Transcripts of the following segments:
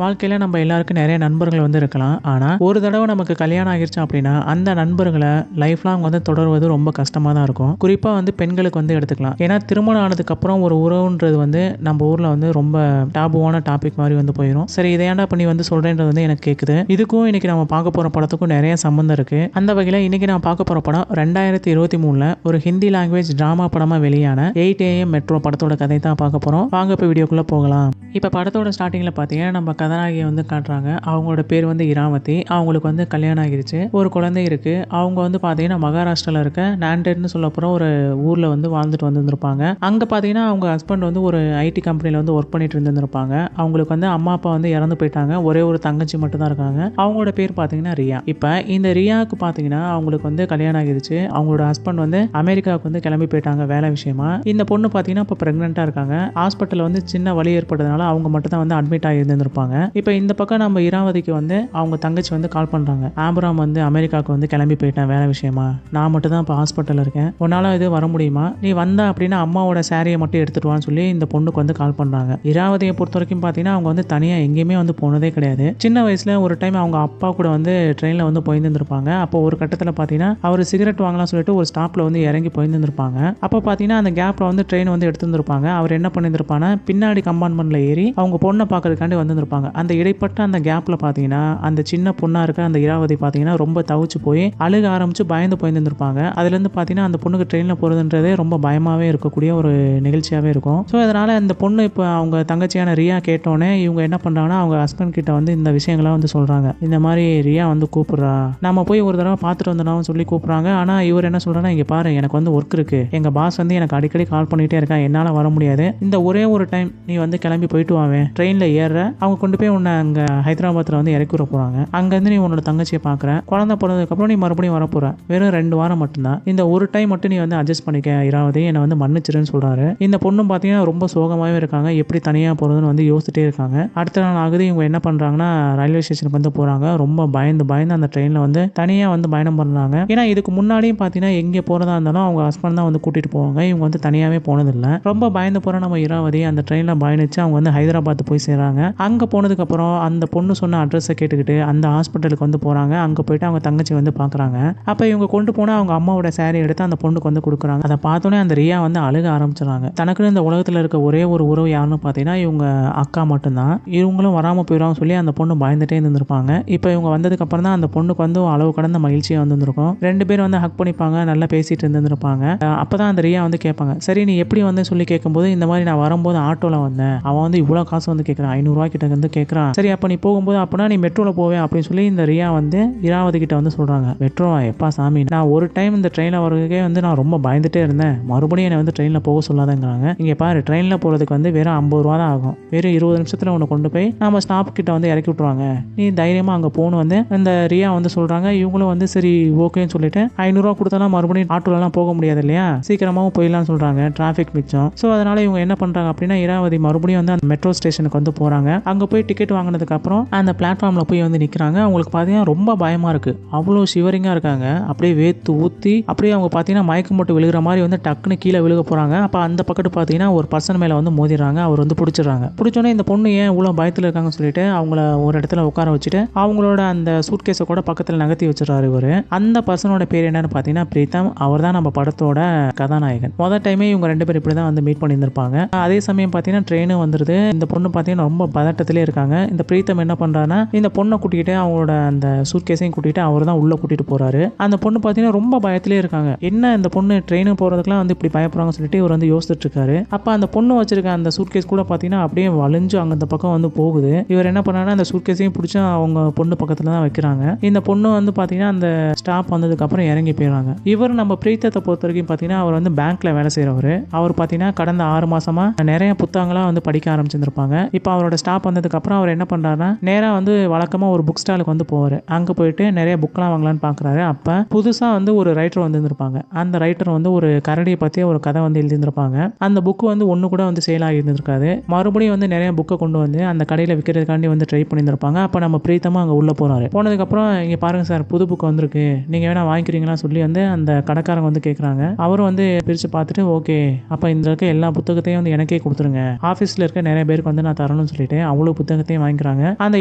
வாழ்க்கையில நம்ம எல்லாருக்கும் நிறைய நண்பர்கள் வந்து இருக்கலாம். ஆனா, ஒரு தடவ நமக்கு கல்யாணம் ஆகிருச்சு அப்படின்னா, அந்த நண்பர்கள லைஃப் லாங் வந்து தொடர்வது ரொம்ப கஷ்டமா தான் இருக்கும். குறிப்பா வந்து பெண்களுக்கு வந்து எடுத்துக்கலாம். ஏன்னா, திருமணம் ஆனதுக்கப்புறம் ஒரு உறவுன்றது வந்து நம்ம ஊர்ல வந்து ரொம்ப டாபுவான டாபிக் மாரி வந்து போயிரும். சரி இத ஏன்டா இப்ப நீ வந்து சொல்றேன்றது வந்து எனக்கு கேட்குது. இதுக்கும் இன்னைக்கு நம்ம பார்க்க போற படத்துக்கும் நிறைய சம்மந்தம் இருக்கு. அந்த வகையில இன்னைக்கு நான் பார்க்க போற படம் 2023ல ஒரு ஹிந்தி லாங்குவேஜ் டிராமா படமா வெளியான 8 AM மெட்ரோ படத்தோட கதை தான் பார்க்க போறோம். வாங்க இப்ப வீடியோக்குள்ள போகலாம். இப்ப படத்தோட ஸ்டார்ட்டிங்ல பார்த்தீங்கன்னா, நம்ம கதாநாயகிய வந்து காட்டுறாங்க. அவங்களோட பேர் வந்து இராவதி. அவங்களுக்கு வந்து கல்யாணம் ஆகிருச்சு. ஒரு குழந்தை இருக்கு. அவங்க வந்து பார்த்தீங்கன்னா, மகாராஷ்டிரால இருக்க நான்டெட்னு சொல்லப்போற ஒரு ஊர்ல வந்து வாழ்ந்துட்டு வந்திருந்திருப்பாங்க. அங்க பார்த்தீங்கன்னா, அவங்க ஹஸ்பண்ட் வந்து ஒரு ஐடி கம்பெனில வந்து ஒர்க் பண்ணிட்டு இருந்திருப்பாங்க. அவங்களுக்கு வந்து அம்மா, அப்பா வந்து இறந்து போயிட்டாங்க. ஒரே ஒரு தங்கச்சி மட்டும் தான் இருக்காங்க. அவங்களோட பேர் பார்த்தீங்கன்னா ரியா. இப்ப இந்த ரியாவுக்கு பார்த்தீங்கன்னா, அவங்களுக்கு வந்து கல்யாணம் ஆகிருச்சு. அவங்களோட ஹஸ்பண்ட் வந்து அமெரிக்காவுக்கு வந்து கிளம்பி போயிட்டாங்க வேலை விஷயமா. இந்த பொண்ணு பார்த்தீங்கன்னா, இப்ப பிரெக்னென்ட்டா இருக்காங்க. ஹாஸ்பிட்டல்ல வந்து சின்ன வலி ஏற்பட்டதுனால அவங்க மட்டும் தான் வந்து அட்மிட் ஆகியிருந்திருப்பாங்க. இப்போ இந்த பக்கம் நம்ம இராவதிக்கு வந்து அவங்க தங்கச்சி வந்து கால் பண்றாங்க. ஆபிராம் வந்து அமெரிக்காவுக்கு வந்து கிளம்பி போயிட்டேன் வேலை விஷயமா. நான் மட்டும் தான் இப்போ ஹாஸ்பிட்டல்ல இருக்கேன். உன்னால இது வர முடியுமா? நீ வந்தா அப்படின்னா அம்மாவோட சாரியை மட்டும் எடுத்துட்டு வான்னு சொல்லி இந்த பொண்ணுக்கு வந்து கால் பண்றாங்க. இராவதியை பொறுத்த வரைக்கும் பார்த்தீங்கன்னா அவங்க வந்து தனியா எங்கேயுமே வந்து போனதே கிடையாது. சின்ன வயசுல ஒரு டைம் அவங்க அப்பா கூட வந்து ட்ரெயின்ல வந்து போயிருந்திருப்பாங்க. அப்போ ஒரு கட்டத்தில் பார்த்தீங்கன்னா அவர் சிகரெட் வாங்கலாம் சொல்லிட்டு ஒரு ஸ்டாப்ல வந்து இறங்கி போயிருந்திருப்பாங்க. அப்போ பார்த்தீங்கன்னா அந்த கேப்ல வந்து ட்ரெயின் வந்து எடுத்துருப்பாங்க. அவர் என்ன பண்ணியிருப்பானா பின்னாடி கம்பார்ட்மெண்ட்ல ஏறி அவங்க பொண்ணை பார்க்கறதுக்காண்டி வந்திருப்பாங்க. அந்த இடைப்பட்ட அந்த கேப்ல பார்த்தீங்கன்னா அந்த சின்ன பொண்ணா இருக்க அந்த இராவதி பார்த்தீங்கன்னா ரொம்ப தவிச்சு போய் அழுக ஆரம்பிச்சு பயந்து போயிருந்திருப்பாங்க. அதுல இருந்து பார்த்தீங்கன்னா அந்த பொண்ணுக்கு ட்ரெயின்ல போறதுன்றதே ரொம்ப பயமாவே இருக்கக்கூடிய ஒரு நிகழ்ச்சியாவே இருக்கும். ஸோ அதனால அந்த பொண்ணு இப்போ அவங்க தங்கச்சியான ரியா கேட்டோன்னே இவங்க என்ன பண்றாங்கன்னா அவங்க ஹஸ்பண்ட் கிட்ட வந்து இந்த விஷயங்களை வந்து சொல்றாங்க. இந்த மாதிரி ரியா வந்து கூப்பிடுறா, நம்ம போய் ஒரு தடவை பார்த்துட்டு வந்துடலாம் சொல்லி கூப்பிடுறாங்க. ஆனா இவர் என்ன சொல்றாங்கன்னா இங்க பாரு எனக்கு வந்து ஒர்க் இருக்கு, எங்க பாஸ் வந்து எனக்கு அடிக்கடி கால் பண்ணிட்டே இருக்கான், என்னால வர முடியாது, இந்த ஒரே ஒரு டைம் நீ வந்து கிளம்பி போயிட்டு வாவேன், ட்ரெயின்ல ஏற அவங்க கொண்டு போய் உன்னை அங்க ஹைதராபாத்ல வந்து இறக்கி விட போறாங்க. அங்கேருந்து நீ உன்னோட தங்கச்சியை பார்க்குற, குழந்தை பிறந்ததுக்கப்புறம் நீ மறுபடியும் வரப்போற, வெறும் 2 வாரம் மட்டும்தான், இந்த ஒரு டைம் மட்டும் நீ வந்து அட்ஜஸ்ட் பண்ணிக்க இராவதி, என்னை வந்து மன்னிச்சிருன்னு சொல்றாரு. இந்த பொண்ணும் பார்த்தீங்கன்னா ரொம்ப சோகமாகவே இருக்காங்க. எப்படி தனியாக போகிறதுன்னு வந்து யோசிச்சுட்டே இருக்காங்க. அடுத்த நாள் ஆகுது. இவங்க என்ன பண்ணுறாங்கன்னா ரயில்வே ஸ்டேஷனுக்கு வந்து போகிறாங்க. ரொம்ப பயந்து பயந்து அந்த ட்ரெயினில் வந்து தனியாக வந்து பயணம் பண்ணுறாங்க. ஏன்னா இதுக்கு முன்னாடியும் பார்த்தீங்கன்னா எங்கே போகிறதா இருந்தாலும் அவங்க ஹஸ்பண்ட் தான் வந்து கூட்டிகிட்டு போவாங்க. இவங்க வந்து தனியாகவே போனதில்லை. ரொம்ப பயந்து போகிற நம்ம இராவதி அந்த ட்ரெயினில் பயணிச்சு அவங்க வந்து ஹைதராபாத் போய் சேர்றாங்க. அங்கே போனதுக்கப்புறம் அந்த பொண்ணு சொன்ன அட்ரஸை கேட்டுக்கிட்டு அந்த ஹாஸ்பிட்டலுக்கு வந்து போகிறாங்க. அங்கே போயிட்டு அவங்க தங்கச்சி வந்து பார்க்குறாங்க. அப்போ இவங்க கொண்டு போனால் அவங்க அம்மாவோட சாரி எடுத்து அந்த பொண்ணுக்கு வந்து கொடுக்குறாங்க. அதை பார்த்தோன்னே அந்த ரியா வந்து அழுக ஆரம்பிச்சிடறாங்க. தனக்குன்னு இந்த உலகத்தில் இருக்க ஒரே ஒரு உறவு யாருன்னு பார்த்தீங்கன்னா இவங்க அக்கா மட்டும்தான். இவங்களும் வராமல் போயிடும் சொல்லி அந்த பொண்ணு பயந்துட்டே இருந்திருப்பாங்க. இப்போ இவங்க வந்ததுக்கு அப்புறம் தான் அந்த பொண்ணுக்கு வந்து அளவு கடந்த மகிழ்ச்சியாக வந்திருக்கும். 2 பேரும் வந்து ஹக் பண்ணிப்பாங்க, நல்லா பேசிட்டு இருந்திருப்பாங்க. அப்பதான் அந்த ரியா வந்து கேட்பாங்க, சரி நீ எப்படி வந்து சொல்லி கேட்கும்போது இந்த மாதிரி நான் வரும்போது ஆட்டோல வந்தேன், அவன் வந்து இவ்வளோ காசு வந்து கேட்குறான், 500 ரூபாய் கிட்ட வந்து கேட்குறான், சரி அப்போ நீ போகும்போது அப்படின்னா நீ மெட்ரோவில் போவேன் அப்படின்னு சொல்லி இந்த ரியா வந்து இராவதி கிட்ட வந்து சொல்றாங்க. மெட்ரோவா எப்பா சாமி, நான் ஒரு டைம் இந்த ட்ரெயினில் வரதுக்கே வந்து நான் ரொம்ப பயந்துட்டே இருந்தேன், மறுபடியும் என்னை வந்து ட்ரெயினில் போக சொல்லாதங்கிறாங்க. இங்கே பாரு ட்ரெயினில் போகிறதுக்கு வந்து வெறும் 50 ரூபா தான் ஆகும், வெறும் 20 நிமிஷத்தில் உன்னை கொண்டு போய் நம்ம ஸ்டாப் கிட்ட வந்து இறக்கி விட்டுருவாங்க, நீ தைரியமாக அங்கே போகணும் வந்து இந்த ரியா வந்து சொல்கிறாங்க. இவங்களும் வந்து சரி ஓகேன்னு சொல்லிட்டு 500 ரூபா கொடுத்தாலாம் மறுபடியும் ஆட்டோலலாம் போக முடியாது இல்லையா, சீக்கிரமாகவும் போயிடலாம்னு சொல்கிறாங்க, டிராஃபிக் மிச்சம். ஸோ அதனால இவங்க என்ன பண்ணுறாங்க அப்படின்னா இராவதி மறுபடியும் வந்து அந்த மெட்ரோ ஸ்டேஷனுக்கு வந்து போகிறாங்க. அங்கே போய் டிக்கெட் வாங்கினதுக்கு அப்புறம் அந்த பிளாட்ஃபார்மில் போய் வந்து நிற்கிறாங்க. அவங்களுக்கு பார்த்தீங்கன்னா ரொம்ப பயமாக இருக்குது, அவ்வளோ ஷிவரிங்காக இருக்காங்க, அப்படியே வேத்து ஊற்றி அப்படியே அவங்க பார்த்தீங்கன்னா மயக்கம் மட்டும் விழுகிற மாதிரி வந்து டக்குன்னு கீழே விழுக போகிறாங்க. அப்போ அந்த பக்கத்து பார்த்தீங்கன்னா ஒரு பர்சன் மேலே வந்து மோதிடுறாங்க. அவர் வந்து பிடிச்சிடுறாங்க. பிடிச்சோன்னே இந்த பொண்ணு ஏன் இவ்வளோ பயத்தில் இருக்காங்கன்னு சொல்லிட்டு அவங்கள ஒரு இடத்துல உட்கார வச்சுட்டு அவங்களோட அந்த சூட்கேஸை கூட பக்கத்தில் நகர்த்தி வச்சிடறாரு இவர். அந்த பர்சனோட பேர் என்னன்னு பார்த்தீங்கன்னா பிரீத்தம். அவர் தான் நம்ம படத்தோட கதாநாயகன். முதல் டைமே இவங்க 2 பேர் இப்படி தான் வந்து மீட் பண்ணியிருந்திருப்பாங்க. அதே சமயம் பார்த்தீங்கன்னா ட்ரெயினும் வந்துருது. இந்த பொண்ணு பார்த்தீங்கன்னா ரொம்ப பதட்டத்திலே இருக்காங்க. இந்த பிரீத்தம் என்ன பண்ணுறான்னா இந்த பொண்ணை கூட்டிகிட்டு அவங்களோட அந்த சூட்கேஸையும் கூட்டிகிட்டு அவர் தான் உள்ளே கூட்டிகிட்டு போகிறாரு. அந்த பொண்ணு பார்த்தீங்கன்னா ரொம்ப பயத்திலே இருக்காங்க. என்ன இந்த பொண்ணு ட்ரெயினு போகிறதுக்குலாம் வந்து இப்படி பயப்படுறாங்கன்னு சொல்லிட்டு இவர் வந்து யோசிச்சுட்டு இருக்காரு. அப்போ அந்த பொண்ணு வச்சிருக்க அந்த சூட்கேஸ் கூட பார்த்தீங்கன்னா அப்படியே வளைஞ்சு அங்கே அந்த பக்கம் வந்து போகுது. இவர் என்ன பண்ணாருன்னா அந்த சூட்கேஸையும் பிடிச்சி அவங்க பொண்ணு பக்கத்தில் தான் வைக்கிறாங்க. இந்த பொண்ணு வந்து பார்த்தீங்கன்னா அந்த ஸ்டாப் வந்ததுக்கப்புறம் இறங்கி போயிடுறாங்க. இவர் நம்ம பிரீத்தத்தை பொறுத்த வரைக்கும் பார்த்தீங்கன்னா அவர் வந்து பேங்க்ல வேலை செய்கிறவர். அவர் பார்த்தீங்கன்னா கடந்த 6 மாசமா நிறைய புத்தகங்களாக வந்து படிக்க ஆரம்பிச்சிருப்பாங்க. இப்போ அவரோட ஸ்டாப் வந்ததுக்கப்புறம் அவர் என்ன பண்ணுறாருன்னா நேராக வந்து வழக்கமாக ஒரு புக் ஸ்டாலுக்கு வந்து போவார். அங்கே போயிட்டு நிறைய புக்கெலாம் வாங்கலான்னு பார்க்குறாரு. அப்போ புதுசாக வந்து ஒரு ரைட்டர் வந்து இருந்திருப்பாங்க. அந்த ரைட்டர் வந்து ஒரு கரடியை பற்றி ஒரு கதை வந்து எழுதியிருந்திருப்பாங்க. அந்த புக்கு வந்து ஒன்று கூட வந்து சேலாக இருந்திருக்காது. மறுபடியும் வந்து நிறைய புக்கை கொண்டு வந்து அந்த கடையில் விற்கிறதுக்காண்டி வந்து ட்ரை பண்ணியிருந்திருப்பாங்க. அப்போ நம்ம பிரீத்தமாக அங்கே உள்ளே போகிறாரு. போனதுக்கப்புறம் இங்கே பாருங்கள் சார், புது புக்கு வந்திருக்கு, நீங்கள் வேணால் வாங்கிக்கிறீங்களா சொல்லி வந்து அந்த கடைக்காரங்க வந்து கேட்குறாங்க. அவரும் வந்து பிரித்து பார்த்துட்டு ஓகே அப்போ இந்த இருக்க எல்லா புத்தகத்தையும் வந்து எனக்கே கொடுத்துருங்க, ஆஃபீஸில் இருக்க நிறைய பேருக்கு வந்து நான் தரணும்னு சொல்லிட்டு அவ்வளவு புத்தகத்தையும் வாங்கிக்கிறாங்க. அந்த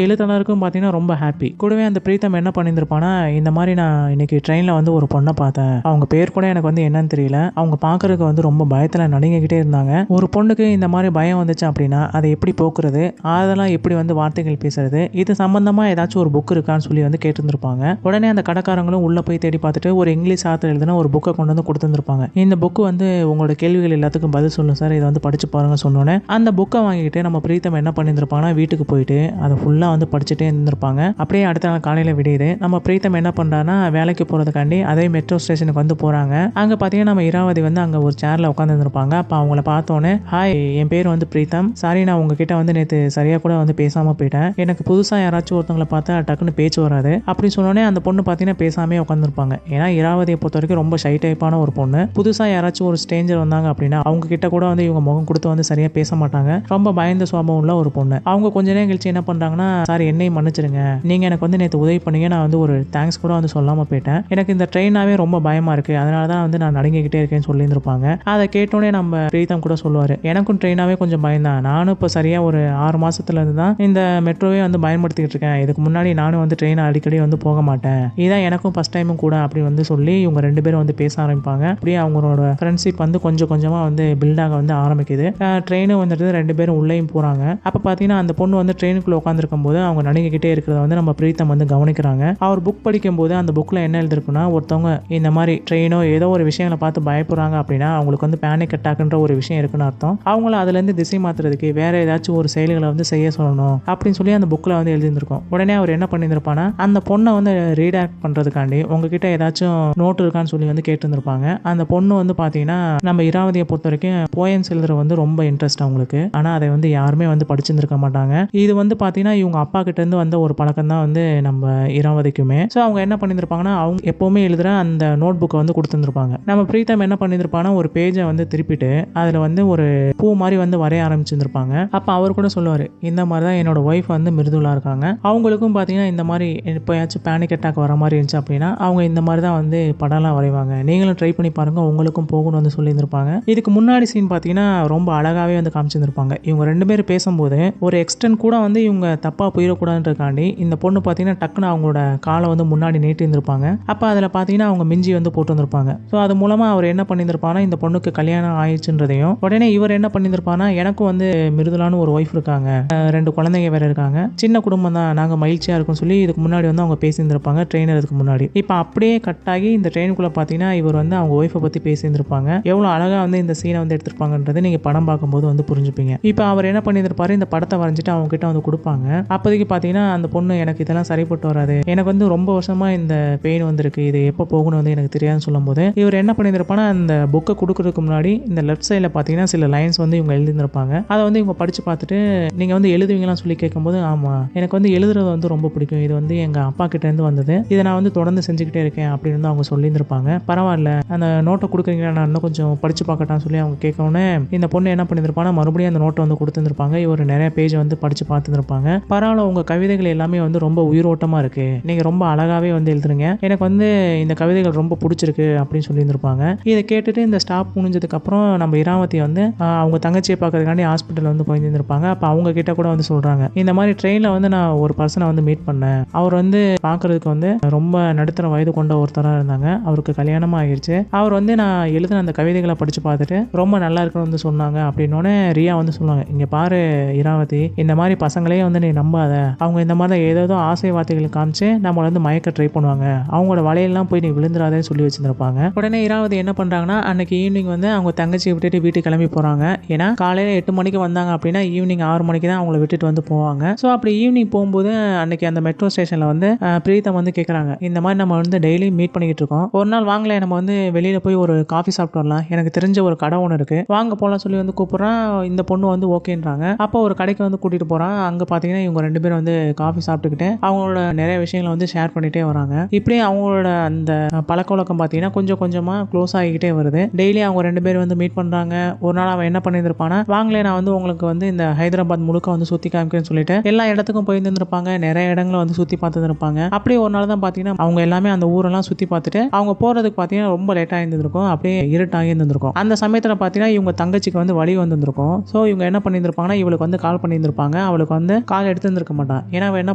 எழுத்தாளருக்கும் பார்த்தீங்கன்னா ரொம்ப ஹாப்பி. கூடவே அந்த பிரீத்தம் என்ன பண்ணியிருந்திருப்பானா, இந்த மாதிரி நான் இன்னைக்கு ட்ரெயினில் வந்து ஒரு பொண்ணை பார்த்தேன், அவங்க பேர் கூட எனக்கு வந்து என்னன்னு தெரியல, அவங்க பார்க்கறதுக்கு வந்து ரொம்ப பயத்தில் நடுங்கிக்கிட்டே இருந்தாங்க. ஒரு பொண்ணுக்கு இந்த மாதிரி பயம் வந்துச்சு அப்படின்னா அதை எப்படி போக்குறது, அதெல்லாம் எப்படி வந்து வார்த்தைகள் பேசுறது, இது சம்பந்தமா ஏதாச்சும் ஒரு புக் இருக்கான்னு சொல்லி வந்து கேட்டிருந்திருப்பாங்க. உடனே அந்த கடைக்காரங்களும் உள்ள போய் தேடி பார்த்துட்டு ஒரு இங்கிலீஷ் ஆத்தர் எழுதின ஒரு புக்கை கொண்டு வந்து கொடுத்துருப்பாங்க. இந்த புக்கு வந்து உங்களோட கேள்விகள் எல்லாத்துக்கும் பதில் சொல்லும் சார், இதை வந்து படிச்சு பாருங்க சொன்னோன்னே அந்த புக்கை வாங்கிட்டு நம்ம பிரீத்தம் என்ன பண்ணியிருந்திருப்பாங்கன்னா வீட்டுக்கு போயிட்டு அதை ஃபுல்லாக வந்து படிச்சுட்டே இருந்திருப்பாங்க. அப்படியே அடுத்த நாள் காலையில் விடியுது. நம்ம பிரீத்தம் என்ன பண்ணுறான்னா வேலைக்கு போகிறதுக்காண்டி அதே மெட்ரோ ஸ்டேஷனுக்கு வந்து போகிறாங்க. அங்கே பார்த்தீங்கன்னா நம்ம இராவதி வந்து அங்கே ஒரு சேரில் உட்காந்துருப்பாங்க. அப்போ அவங்கள பார்த்தோன்னே, ஹாய், என் பேர் வந்து பிரீத்தம், சாரி நான் உங்ககிட்ட வந்து நேற்று சரியாக கூட வந்து பேசாமல் போயிட்டேன், எனக்கு புதுசாக யாராச்சும் ஒருத்தவங்களை பார்த்தா டக்குன்னு பேச்சு வராது அப்படின்னு சொன்னோன்னே அந்த பொண்ணு பார்த்தீங்கன்னா பேசாமே உட்காந்துருப்பாங்க. ஏன்னா இராவதியை பொறுத்த வரைக்கும் ரொம்ப ஷை டைப்பான ஒரு பொண்ணு. புதுசாக யாராச்சும் ஒரு ஸ்ட்ரேஞ்சர் வந்தாங்க அப்படின்னா அவங்க கிட்ட கூட வந்து இவங்க முகம் கொடுத்து வந்து சரியாக பேச மாட்டாங்க. ரொம்ப பயந்த சுபாவம் உள்ள ஒரு பொண்ணு. அவங்க கொஞ்ச நேரம் கழிச்சு என்ன பண்ணுறாங்கன்னா, சார் என்னையும் மன்னிச்சிருங்க, நீங்கள் எனக்கு வந்து நேற்று உதவி பண்ணீங்க, நான் வந்து ஒரு தேங்க்ஸ் கூட வந்து சொல்லாமல் போயிட்டேன், எனக்கு இந்த ட்ரெயினாவே ரொம்ப பயமாக இருக்குது, அதனால தான் வந்து நான் நடுங்கிக்கிட்டே இருக்கேன்னு சொல்லியிருந்திருப்பாங்க. அதை கேட்டோன்னே நம்ம பிரீத்தம் கூட சொல்லுவார், எனக்கும் ட்ரெயினாவே கொஞ்சம் பயந்தான், நானும் இப்போ சரியாக ஒரு 6 மாதத்துலேருந்து தான் இந்த மெட்ரோவே வந்து பயன்படுத்திக்கிட்டு இருக்கேன், இதுக்கு முன்னாடி நானும் வந்து ட்ரெயினை அடிக்கடி வந்து போக மாட்டேன், இதான் எனக்கும் ஃபஸ்ட் டைமும் கூட அப்படி வந்து சொல்லி இவங்க 2 பேரும் வந்து பேச ஆரம்பிப்பாங்க. அப்படியே அவங்களோட ஃப்ரெண்ட்ஷிப் வந்து கொஞ்சம் கொஞ்சமாக வந்து பில்டாக வந்து ஆரம்பிக்குது. ட்ரெயினும் வந்துட்டு 2 பேரும் உள்ளேயும் போகிறாங்க. அப்போ பார்த்தீங்கன்னா அந்த பொண்ணு வந்து ட்ரெயினுக்குள்ளே உட்காந்துருக்கும் போது அவங்க நடுங்கிக்கிட்டே இருக்கிறத வந்து நம்ம பிரீத்தம் வந்து கவனிக்கிறாங்க. அவர் புக் படிக்கும் போது அந்த புக்கில் என்ன எழுதிருக்குன்னா, ஒருத்தவங்க இந்த மாதிரி ட்ரெயினோ ஏதோ ஒரு விஷயங்களை பார்த்து பயப்படுறாங்க அப்படின்னா அவங்களுக்கு வந்து பேனிக் அட்டாக்ன்ற ஒரு விஷயம் இருக்குன்னு அர்த்தம், அவங்கள அதுலேருந்து திசை மாற்றுறதுக்கு வேற ஏதாச்சும் ஒரு செயல்களை வந்து செய்ய சொல்லணும் அப்படின்னு சொல்லி அந்த புக்கில் வந்து எழுதியிருந்திருக்கும். உடனே அவர் என்ன பண்ணியிருப்பானா, அந்த பொண்ணை வந்து ரீடாக்ட் பண்ணுறதுக்காண்டி உங்ககிட்ட ஏதாச்சும் நோட் இருக்கான்னு சொல்லி வந்து கேட்டுருந்துருப்பாங்க. அந்த பொண்ணு வந்து பார்த்தீங்கன்னா நம்ம இராவதியை பொறுத்த வரைக்கும் போயம்ஸ் எழுதுற வந்து ரொம்ப இன்ட்ரெஸ்ட் அவங்களுக்கு, ஆனால் அதை வந்து யாருமே வந்து படிச்சிருந்துருக்க மாட்டாங்க. இது வந்து பார்த்தீங்கன்னா இவங்க அப்பா கிட்ட இருந்து வந்த ஒரு பழக்கம் தான் வந்து நம்ம இராவதிக்குமே. ஸோ அவங்க என்ன பண்ணியிருப்பாங்கன்னா அவங்க எப்போவுமே எழுதுகிற அந்த நோட் புக்கை வந்து கொடுத்துருந்துருப்பாங்க. நம்ம பிரீத்தம் என்ன பண்ணியிருப்பாங்கன்னா ஒரு பேஜை வந்து திருப்பிட்டு அதில் வந்து ஒரு பூ மாதிரி வந்து வரைய ஆரம்பிச்சிருந்திருப்பாங்க. அப்போ அவர் கூட சொல்லுவார், இந்த மாதிரி தான் என்னோட ஒய்ஃப் வந்து மிருதுலா இருக்காங்க, அவங்களுக்கும் பார்த்தீங்கன்னா இந்த மாதிரி எப்போயாச்சும் பேனிக் அட்டாக் வர மாதிரி இருந்துச்சு அப்படின்னா அவங்க இந்த மாதிரி தான் வந்து படம்லாம் வரைவாங்க, நீங்களும் ட்ரை பண்ணி பாருங்க உங்களுக்கும் போகணும்னு வந்து சொல்லியிருந்திருப்பாங்க. இதுக்கு முன்னாடி சீன் பார்த்தீங்கன்னா ரொம்ப அழகாகவே வந்து காமிச்சிருந்திருப்பாங்க. இவங்க 2 பேரும் பேசும்போது ஒரு எக்ஸ்டென்ட் கூட வந்து இவங்க தப்பாக போயிடக்கூடாதுன்றதுக்காண்டி இந்த பொண்ணு பார்த்தீங்கன்னா டக்குன்னு அவங்களோட காலை வந்து முன்னாடி நீட்டி இருந்திருப்பாங்க. அப்போ அதில் பார்த்தீங்கன்னா அவங்க மிஞ்சி வந்து போட்டு வந்திருப்பாங்க. ஸோ அது மூலமாக அவர் என்ன பண்ணியிருப்பானா, இந்த பொண்ணுக்கு கல்யாணம் ஆயிடுச்சுன்றதையும், உடனே இவர் என்ன பண்ணியிருப்பானா, எனக்கும் வந்து மிருதுலான ஒரு ஒய்ஃப் இருக்காங்க, 2 குழந்தைங்க வேற இருக்காங்க, சின்ன குடும்பம் தான், நாங்கள் மகிழ்ச்சியாக இருக்கும்னு சொல்லி இதுக்கு முன்னாடி வந்து அவங்க பேசியிருந்திருப்பாங்க ட்ரெயினருக்கு முன்னாடி. இப்போ அப்படியே கட் ஆகி இந்த ட்ரெயினுக்குள்ளே பார்த்தீங்கன்னா இவர் வந்து அவங்க ஒய்ஃபை பற்றி பேசியிருந்திருப்பாங்க. எவ்வளோ அழகாக வந்து இந்த சீனை வந்து எடுத்திருப்பாங்கன்றது நீங்கள் படம் பார்க்கும்போது வந்து புரிஞ்சுப்பீங்க. இப்போ அவர் என்ன பண்ணியிருப்பாரு, இந்த படத்தை வரைஞ்சிட்டு அவங்க கிட்ட வந்து கொடுப்பாங்க. அப்போதைக்கு பார்த்தீங்கன்னா அந்த பொண்ணு எனக்கு இதெல்லாம் சரிப்பட்டு வராது, எனக்கு வந்து ரொம்ப வருஷமாக இந்த பெயின் வந்திருக்கு, இது எப்போ போகணும் வந்து எனக்கு தெரியாதுன்னு சொல்லும் போது இவர் என்ன பண்ணியிருப்பானா, அந்த புக்கை கொடுக்கறதுக்கு முன்னாடி இந்த லெஃப்ட் சைடில் பார்த்தீங்கன்னா சில லைன்ஸ் வந்து இவங்க எழுதியிருப்பாங்க. அதை வந்து இவங்க படித்து பார்த்துட்டு நீங்கள் வந்து எழுதுவீங்களான்னு சொல்லி கேட்கும்போது, ஆமாம் எனக்கு வந்து எழுதுறது வந்து ரொம்ப பிடிக்கும், இது வந்து எங்கள் அப்பா கிட்டேருந்து வந்தது, இதை நான் வந்து தொடர்ந்து செஞ்சுக்கிட்டே இருக்கேன் அப்படின்னு வந்து அவங்க சொல்லியிருந்திருப்பாங்க. பரவாயில்ல, அந்த நோட்டை கொடுக்குறீங்களா, நான் இன்னும் கொஞ்சம் படித்து பார்க்கட்டான்னு சொல்லி அவங்க கேட்கவுடனே இந்த பொண்ணு என்ன பண்ணியிருப்பானா மறுபடியும் அந்த நோட்டை வந்து கொடுத்துருப்பாங்க. இவர் நிறைய பேஜ் வந்து படித்து பார்த்துருப்பாங்க. பரவாயில்ல, உங்கள் கவிதைகள் எல்லாமே வந்து ரொம்ப உயிரோட்டமாக இருக்குது, நீங்கள் ரொம்ப அழகாகவே வந்து எழுதுறீங்க, எனக்கு வந்து இந்த கவிதைகள் ரொம்ப பிடிச்சிருக்கு அப்படின்னு சொல்லியிருந்திருப்பாங்க. இதை கேட்டுட்டு இந்த ஸ்டாப் முடிஞ்சதுக்கப்புறம் நம்ம இராவதி வந்து அவங்க தங்கச்சியை பார்க்கறதுக்காண்டி ஹாஸ்பிட்டல் வந்து போயிருந்திருப்பாங்க. அப்போ அவங்க கிட்ட கூட வந்து சொல்கிறாங்க, இந்த மாதிரி ட்ரெயினில் வந்து நான் ஒரு பர்சனை வந்து மீட் பண்ணேன், அவர் வந்து பார்க்கறதுக்கு வந்து ரொம்ப நடுத்தர வயது கொண்ட ஒருத்தராக இருந்தாங்க, அவருக்கு கல்யாணமாக ஆகிடுச்சு, அவர் வந்து நான் எழுதின அந்த கவிதைகளை படித்து பார்த்துட்டு ரொம்ப நல்லா இருக்குன்னு வந்து சொன்னாங்க அப்படின்னோடனே ரியா வந்து சொல்லுவாங்க, இங்கே பாரு இராவதி, இந்த மாதிரி பசங்களே வந்து நீ நம்பாத, அவங்க இந்த மாதிரி தான் ஏதோ ஆசை வார்த்தைகளை காமிச்சு நம்மளை வந்து மயக்க ட்ரை பண்ணுவாங்க, அவங்களோட வலையெல்லாம் போய் நீ விழுந்துடாதேன்னு சொல்லி வச்சுருப்பாங்க. உடனே இராவதி என்ன பண்ணுறாங்கன்னா அன்னைக்கு ஈவினிங் வந்து அவங்க தங்கச்சியை விட்டுட்டு வீட்டுக்கு கிளம்பி போகிறாங்க. ஏன்னா காலையில் 8 மணிக்கு வந்தாங்க அப்படின்னா ஈவினிங் 6 மணிக்கு தான் அவங்கள விட்டுட்டு வந்து போவாங்க. ஸோ அப்படி ஈவினிங் போகும்போது அன்னைக்கு அந்த மெட்ரோ ஸ்டேஷனில் வந்து பிரீத்தம் வந்து கேட்குறாங்க, இந்த மாதிரி நம்ம வந்து டெய்லி மீட் பண்ணிக்கிட்டு இருக்கோம், ஒரு நாள் வாங்கல நம்ம வந்து வெளியில் போய் ஒரு காஃபி சாப்பிட்டு வரலாம், எனக்கு தெரிஞ்ச ஒரு கடை ஒன்று இருக்குது, வாங்க போகலாம் சொல்லி வந்து கூப்பிட்றான். இந்த பொண்ணு வந்து ஓகேன்றாங்க. அப்போ ஒரு கடைக்கு வந்து கூட்டிகிட்டு போகிறான். அங்கே பார்த்தீங்கன்னா இவங்க 2 பேரும் வந்து காஃபி சாப்பிட்டுக்கிட்டு அவங்களோட நிறைய விஷயங்களை வந்து ஷேர் பண்ணிகிட்டே வராங்க. இப்படியே அவங்களோட அந்த பழக்க வழக்கம் பார்த்தீங்கன்னா கொஞ்சம் கொஞ்சமாக க்ளோஸ் ஆகிக்கிட்டே வருது. டெய்லி அவங்க 2 பேரும் வந்து மீட் பண்ணுறாங்க. ஒரு நாள் அவன் என்ன பண்ணியிருப்பானா, வாங்களே நான் வந்து உங்களுக்கு வந்து இந்த ஹைதராபாத் முழுக்க வந்து சுற்றி காமிக்கிறேன்னு சொல்லிட்டு எல்லா இடத்துக்கும் போயிருந்துருப்பாங்க, நிறைய இடங்களை வந்து சுற்றி பார்த்துருப்பாங்க. அப்படியே ஒரு நாள் தான் பார்த்தீங்கன்னா அவங்க எல்லாமே அந்த ஊரெல்லாம் சுற்றி பார்த்துட்டு அவங்க போகிறதுக்கு பார்த்தீங்கன்னா ரொம்ப லேட்டாக இருந்திருக்கும், அப்படியே இருட்டாகி இருந்திருக்கும். அந்த சமயத்தில் பார்த்தீங்கன்னா இவங்க தங்கச்சிக்கு வந்து வழி வந்துருக்கும். ஸோ இவங்க என்ன பண்ணியிருந்திருப்பாங்கன்னா இவளுக்கு வந்து கால் பண்ணியிருந்திருப்பாங்க. அவளுக்கு வந்து கால் எடுத்துருந்துருக்க மாட்டான். ஏன்னா அவள் என்ன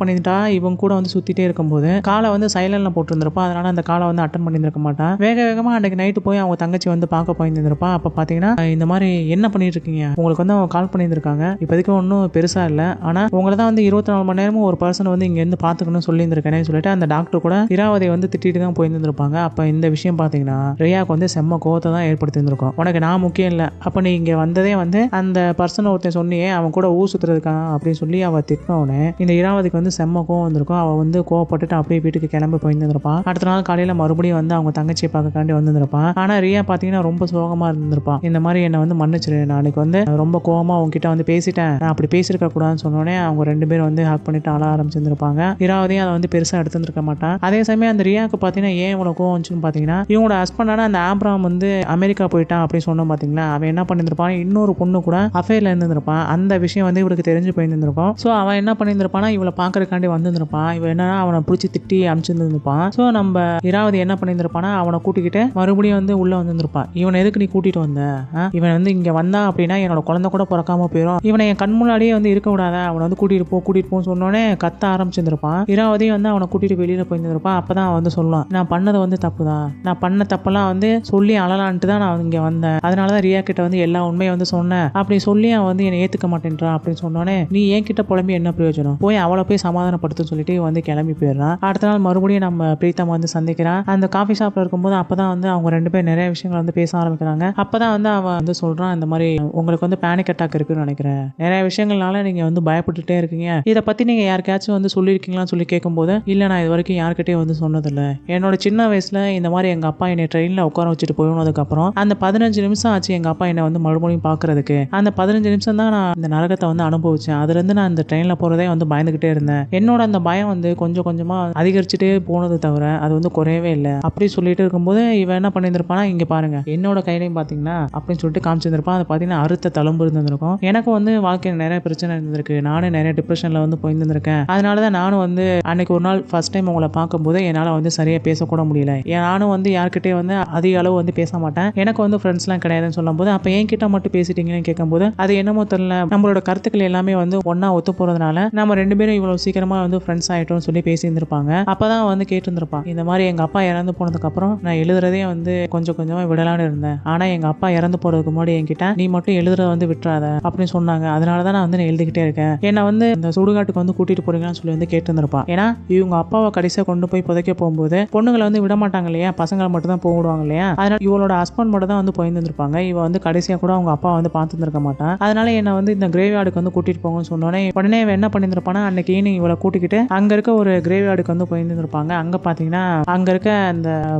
பண்ணியிருந்தா இவங்க கூட வந்து சுற்றிட்டே இருக்கும்போது காலை வந்து சைலண்டில் போட்டுருந்துருப்பா. அதனால அந்த காலை வந்து அட்டன் பண்ணியிருந்திருக்க மாட்டான். வேக வேகமாக அன்றைக்கு நைட்டு போய் அவங்க தங்கச்சி வந்து பார்க்க போயிருந்திருப்பா. அப்போ பார்த்தீங்கன்னா இந்த மாதிரி என்ன பண்ணிட்டு இருக்கீங்க, உங்களுக்கு வந்து அவங்க கால் பண்ணியிருந்திருக்காங்க, இப்போதைக்கு ஒன்றும் பெருசாக இல்லை, ஆனால் உங்களை தான் வந்து 24 மணி நேரமும் ஒரு பர்சன் வந்து இங்கேருந்து பார்த்துக்கணும்னு சொல்லியிருந்திருக்கேன்னு சொல்லிட்டு அந்த டாக்டர் கூட இராவதி வந்து திட்டிட்டு தான் போயிருந்திருப்பாங்க. அப்போ இந்த விஷயம் பார்த்தீங்கன்னா ரியாவுக்கு வந்து செம்ம கோவத்தை தான் ஏற்படுத்தியிருந்திருக்கும். உனக்கு நான் முக்கியம் இல்லை, அப்போ நீ இங்கே வந்ததே வந்து அந்த பர்சனை ஒருத்தன் சொன்னியே அவன் கூட ஊர் சுற்றுறதுக்காக அப்படின்னு சொல்லி அவள் திட்டினோடனே இந்த இராவதிக்கு வந்து செம்ம கோவம் வந்திருக்கும். அவள் வந்து கோவப்பட்டுட்டு அப்படியே வீட்டுக்கு கிளம்பி போயிருந்திருப்பான். அடுத்த நாள் காலையில் மறுபடியும் வந்து அவங்க தங்கச்சியை பார்க்கக்காண்டி வந்திருப்பான். ஆனால் ரியா பார்த்தீங்கன்னா ரொம்ப சோகமாக இருந்திருப்பான். இந்த மாதிரி என்னை வந்து மன்னிச்சிரு, நாளைக்கு வந்து ரொம்ப கோவமாக உங்ககிட்ட வந்து பேசிட்டேன், நான் அப்படி பேசியிருக்க கூடாதுன்னு சொன்னோடனே அவங்க 2 பேரும் வந்து ஹக் பண்ணிட்டு அழ ஆரம்பிச்சிருந்திருப்பாங்க. இராவதியும் அதை வந்து பெருசாக எடுத்துருக்க மாட்டான். அதே சமயம் அந்த ரியாவுக்கு பார்த்தீங்கன்னா ஏன் இவ்வளோ கோவம் வந்துச்சுன்னு பார்த்தீங்கன்னா இவங்களோட ஹஸ்பண்டான அந்த ஆப்ராம் வந்து அமெரிக்கா போயிட்டான் அப்படின்னு சொன்னோம் பார்த்தீங்களா. அவன் என்ன பண்ணியிருப்பான், இன்னொரு பொண்ணு கூட அஃபேர்ல இருந்திருப்பான். அந்த விஷயம் வந்து இவளுக்கு தெரிஞ்சு போயிருந்திருக்கும். ஸோ அவன் என்ன பண்ணியிருப்பானா இவளை பார்க்கறதுக்காண்டி வந்திருப்பான். இவன் என்னன்னா அவனை பிடிச்சி திட்டி அனுப்பிச்சிருந்துருப்பான். ஸோ நம்ம இராவதி என்ன பண்ணியிருப்பானா அவனை கூட்டிக்கிட்டு மறுபடியும் வந்து உள்ள வந்திருப்பான். இவனை எதுக்கு நீ கூட்டிட்டு வந்த, இவன் வந்து இங்க வந்தான் அப்படின்னா என்னோட குழந்தை கூட பிறக்காம போயிடும், இவனை என் கண் முன்னாடியே வந்து இருக்க விடாத, அவனை வந்து கூட்டிட்டு போன்னு சொன்னோடனே கத்த ஆரம்பிச்சிருப்பான். இராவதி வந்து அவனை கூட்டிட்டு வெளியில போயிருந்திருப்பான். அப்பதான் அவன் வந்து சொல்லுவான், நான் பண்ணது வந்து தப்பு தான், நான் பண்ண தப்பெல்லாம் வந்து சொல்லி அழலான்ட்டு தான் நான் இங்க வந்தேன், அதனாலதான் ரியா கிட்ட வந்து எல்லா உண்மையை வந்து சொன்னேன், அப்படி சொல்லி அவன் வந்து என்னை ஏத்துக்க மாட்டேன்றான் அப்படின்னு சொன்னோன்னே நீ என் கிட்ட புலம்பி என்ன பிரயோஜனம், போய் அவளை போய் சமாதானப்படுத்துன்னு சொல்லிட்டு வந்து கிளம்பி போயிடுறான். அடுத்த நாள் மறுபடியும் நம்ம பிரீத்தம் வந்து சந்திக்கிறான். அந்த காஃபி ஷாப்ல இருக்கும்போது அப்பதான் வந்து அவங்க 2 பேர் நிறைய விஷயங்கள் வந்து பேச ஆரம்பிக்கிறாங்க. அப்பதான் வந்து அவன் வந்து சொல்றான், இந்த மாதிரி உங்களுக்கு வந்து பேனிக் அட்டாக் இருக்குன்னு நினைக்கிறேன், நிறைய விஷயங்கள்னால நீங்க வந்து பயப்பட்டுட்டே இருக்கீங்க, இதை பத்தி நீங்க யாருக்காச்சும் வந்து சொல்லியிருக்கீங்களான்னு சொல்லி கேட்கும்போது இல்ல நான் இது வரைக்கும் யார்கிட்டயும் வந்து சொன்னதில்லை, என்னோட சின்ன வயசுல இந்த மாதிரி எங்க அப்பா என்னை ட்ரெயின்ல உட்கார வச்சுட்டு போனதுக்கு அப்புறம் அந்த 15 நிமிஷம் ஆச்சு எங்க அப்பா என்னை வந்து மறுபடியும் பாக்குறதுக்கு, அந்த 15 நிமிஷம் தான் நான் இந்த நரகத்தை வந்து அனுபவிச்சேன், அதுல இருந்து நான் இந்த ட்ரெயின்ல போறதே வந்து பயந்துகிட்டே இருந்தேன், என்னோட அந்த பயம் வந்து கொஞ்சம் கொஞ்சமா அதிகரிச்சுட்டே போனது தவிர அது வந்து குறையவே இல்லை அப்படி சொல்லிட்டு இருக்கும்போது இவன் என்ன பண்ணியிருந்திருப்பானா இங்க பாருங்க என்னோட கையிலையும் பாத்தீங்கன்னா அப்படின்னு சொல்லிட்டு காமிச்சிருந்திருப்பான். அது பாத்தீங்கன்னா அறுத்த தழும்பு இருந்திருக்கும். எனக்கு வந்து வாழ்க்கையில் நிறைய பிரச்சனை இருந்திருக்கு, நானும் நிறைய டிப்ரெஷன்ல வந்து போயிருந்திருக்கேன், அதனாலதான் நானும் வந்து அன்னைக்கு ஒரு நாள் ஃபர்ஸ்ட் டைம் உங்களை பார்க்கும்போது என்னால வந்து சரியா பேசக்கூட முடியல, நானும் வந்து யார்கிட்டயே வந்து அதிக அளவு வந்து பேச மாட்டேன், எனக்கு வந்து ஃப்ரெண்ட்ஸ்லாம் கிடையாதுன்னு சொல்லும் போது அப்ப என்கிட்ட மட்டும் பேசிட்டீங்கன்னு கேட்கும்போது அது என்னமோ தெரியல, நம்மளோட கருத்துக்கள் எல்லாமே வந்து ஒன்னா ஒத்து போறதுனால நம்ம 2 பேரும் இவ்வளவு சீக்கிரமா வந்து ஃப்ரெண்ட்ஸ் ஆயிட்டோம்னு சொல்லி பேசியிருந்திருப்பாங்க. அப்பதான் வந்து கேட்டிருந்திருப்பான், இந்த மாதிரி எங்க அப்பா இறந்து போனதுக்கு அப்புறம் நான் எழுதுறதே வந்து கொஞ்சம் கொஞ்சமா விடலான்னு இருந்தேன், ஆனா எங்க அப்பா இறந்து போறதுக்கு முன்னாடி என்கிட்ட நீ மட்டும் எழுதுறத வந்து விட்டுறாத அப்படின்னு சொன்னாங்க, அதனாலதான் நான் வந்து எழுதிக்கிட்டே இருக்கேன், என்ன வந்து இந்த சுடுகாட்டுக்கு வந்து கூட்டிட்டு போறீங்கன்னு சொல்லி வந்து கேட்டிருந்திருப்பான். ஏன்னா இவங்க அப்பாவை கடைசியா கொண்டு போய் புதைக்க போகும்போது பொண்ணுங்களை வந்து விட மாட்டாங்க இல்லையா, பசங்களை மட்டும் தான் போடுவாங்க இல்லையா, அதனால இவளோட ஹஸ்பண்ட் மட்டும் தான் வந்து போயிருந்திருப்பாங்க, இவ வந்து கடைசியா கூட அவங்க அப்பா வந்து பார்த்துருக்க மாட்டான், அதனால என்ன வந்து இந்த கிரேவ் யார்டுக்கு வந்து கூட்டிட்டு போங்கன்னு சொன்னோன்னே உடனே என்ன பண்ணியிருப்பானா அன்னைக்கு ஈவினிங் இவளை கூட்டிக்கிட்டு அங்க இருக்க ஒரு கிரேவ் யார்டுக்கு வந்து போயிருந்திருப்பாங்க. அங்க பாத்தீங்கன்னா அங்க இருக்க அந்த